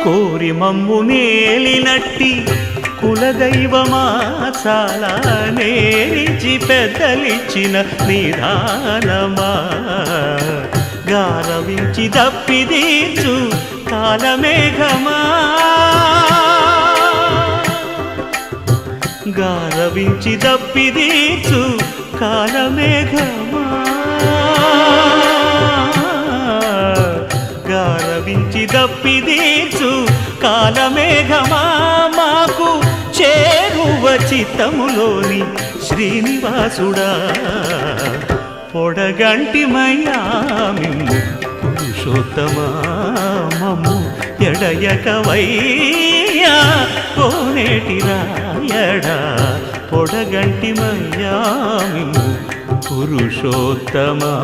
కోరి మమ్ము నేలినట్టి కులదైవమా చాలా నేరిచి పెద్దలిచ్చిన నిదానమా గారవించి దప్పిదీర్చు కాలమేఘమా గారవించి దప్పిదీర్చు కాలమేఘమా గారవించి దప్పిదీర్చు కాలమేఘమా మాకు చేరువ చిత్తములోని శ్రీనివాసుడా పొడగంటిమయ్యా మిమ్ము పురుషోత్తమా మమ్ము ఎడయకవయ్యా కోనేటి రాయడా పొడగంటిమయ్యా మిమ్ము పురుషోత్తమా